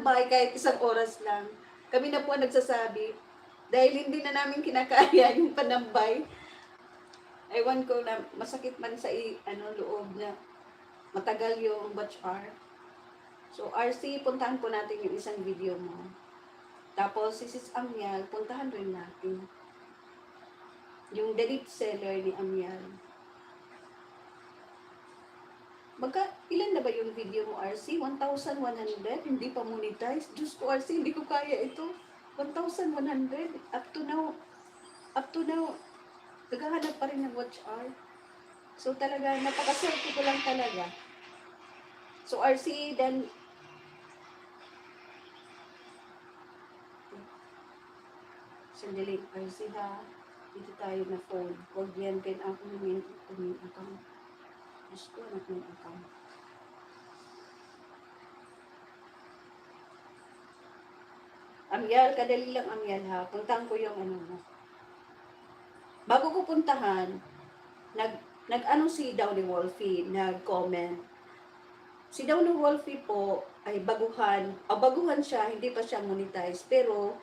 panambay kahit isang oras lang. Kami na po ang nagsasabi. Dahil hindi na namin kinakaya yung panambay. Ewan ko na masakit man sa loob na matagal yung watch hour. So, RC, puntahan po natin yung isang video mo. Tapos, si Sis Amial, puntahan rin natin. Yung delete seller ni Amial. Ilan na ba yung video mo, RC? 1,100? Hindi pa monetize? Diyos ko, RC, hindi ko kaya ito. 1,100. Up to now, naghahanap pa rin ng watch hour. So, talaga, napakaswerte ko lang talaga. So, RC, then, sandali, RC ha. Dito tayo na phone. Huwag yan, can ako namin account. Diyos ko, anak ng account. Amial, kadali lang Amial ha. Puntahan ko yung mo. Bago ko puntahan, nag-ano si Downy Wolfie, nag-comment. Si Downy Wolfie po ay baguhan siya, hindi pa siya monetize, pero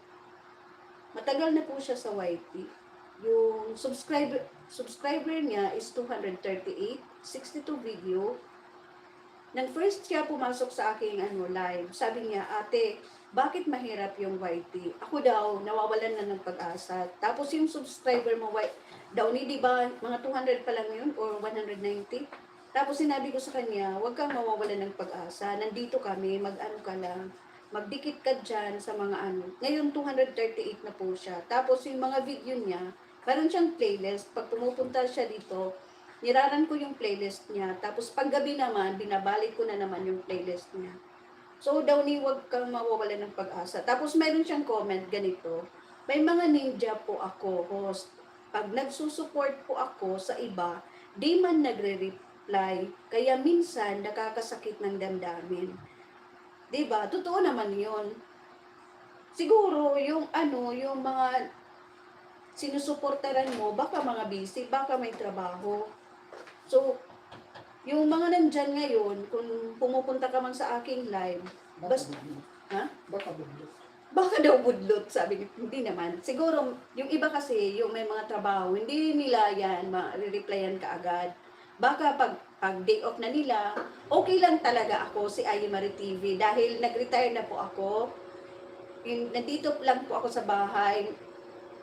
matagal na po siya sa YT. Yung subscriber niya is 238, 62 video. Nang first siya pumasok sa aking live, sabi niya, ate, bakit mahirap yung YT? Ako daw, nawawalan na ng pag-asa. Tapos yung subscriber mo, Downy, di ba, mga 200 pa lang yun, or 190? Tapos sinabi ko sa kanya, huwag kang mawawalan ng pag-asa. Nandito kami, mag-ano ka lang, magdikit ka dyan sa mga Ngayon, 238 na po siya. Tapos yung mga video niya, meron siyang playlist. Pag pumupunta siya dito, niraran ko yung playlist niya. Tapos paggabi naman, binabalik ko na naman yung playlist niya. So, Downy, huwag kang mawawalan ng pag-asa. Tapos meron siyang comment ganito, may mga ninja po ako, host. Pag nagsusupport po ako sa iba, di man nagre-reply, kaya minsan nakakasakit ng damdamin. Diba? Totoo naman yun. Siguro, yung mga sinusuportaran mo, baka mga busy, baka may trabaho. So, yung mga nandyan ngayon, kung pumupunta ka man sa aking live, baka daw budlot, sabi niya, hindi naman. Siguro, yung iba kasi, yung may mga trabaho, hindi nila yan, ma-replyan ka agad. Baka pag day off na nila, okay lang talaga ako si Ayi Marie TV dahil nag-retire na po ako. Nandito lang po ako sa bahay.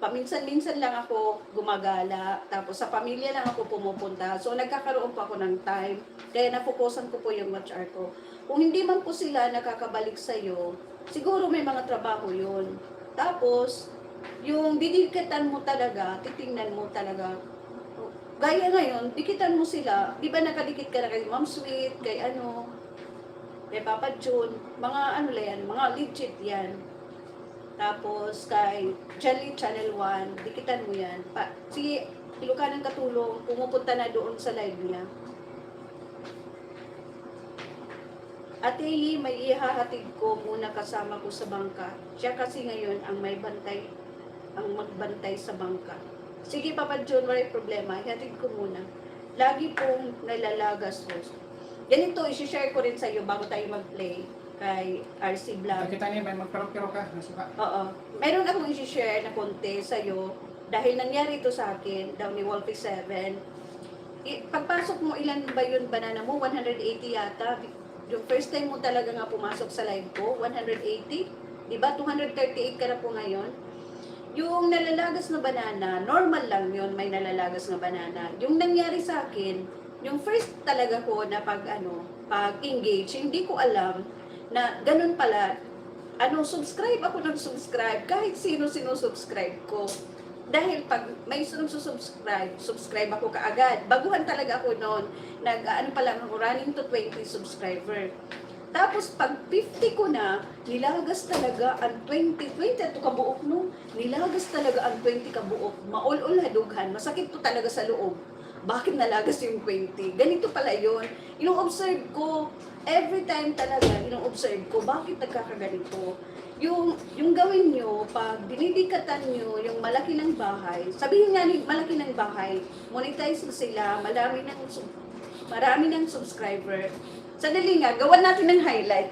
Paminsan-minsan lang ako gumagala. Tapos sa pamilya lang ako pumupunta. So nagkakaroon pa ako ng time. Kaya napokusan ko po yung watch hour ko. Kung hindi man po sila nakakabalik sa'yo, siguro may mga trabaho yun. Tapos, yung didikatan mo talaga, titingnan mo talaga, gaya ngayon, dikitan mo sila. Di ba nakadikit ka na kay Ma'am Sweet, kay kay Papa June, mga yan, mga legit yan. Tapos kay Jelly Channel 1, dikitan mo yan. Si Ilocanang Katulong, pumupunta na doon sa live niya. Ate Yi, may ihahatid ko muna kasama ko sa bangka. Siya kasi ngayon ang magbantay sa bangka. Sige, Papa John, may problema. Ihatid ko muna. Lagi pong nalalagas host. Ganito, isi-share ko rin sa iyo bago tayo mag-play kay RC Vlog. Kita niya, may magpero-pero ka. Nasuka. Oo. Meron akong isi-share na konti sa iyo dahil nangyari ito sa akin, Downy Wolfie 7. Pagpasok mo, ilan ba yun banana mo? 180 yata. Yung first time mo talaga nga pumasok sa live ko, 180. Diba? 238 ka na po ngayon. Yung nalalagas na banana, normal lang yun, may nalalagas na banana. Yung nangyari sa akin, yung first talaga ko na pag-engage, hindi ko alam na ganun pala, subscribe ako ng subscribe, kahit sino subscribe ko. Dahil pag may subscribe ako kaagad. Baguhan talaga ako noon, pa lang ako, running to 20 subscriber. Tapos pag 50 ko na, nilagas talaga ang 20 ito kabuok no, nilagas talaga ang 20 kabuok, maul-ul hadughan, masakit to talaga sa loob. Bakit nalagas yung 20? Ganito pala yun. Ino-observe ko, every time talaga, ino-observe ko, bakit nagkakaganito? Yung gawin nyo, pag dinidikatan nyo yung malaki ng bahay, sabihin nga malaki ng bahay, monetize na sila, marami ng subscriber. Sandali nga, gawan natin ng highlight.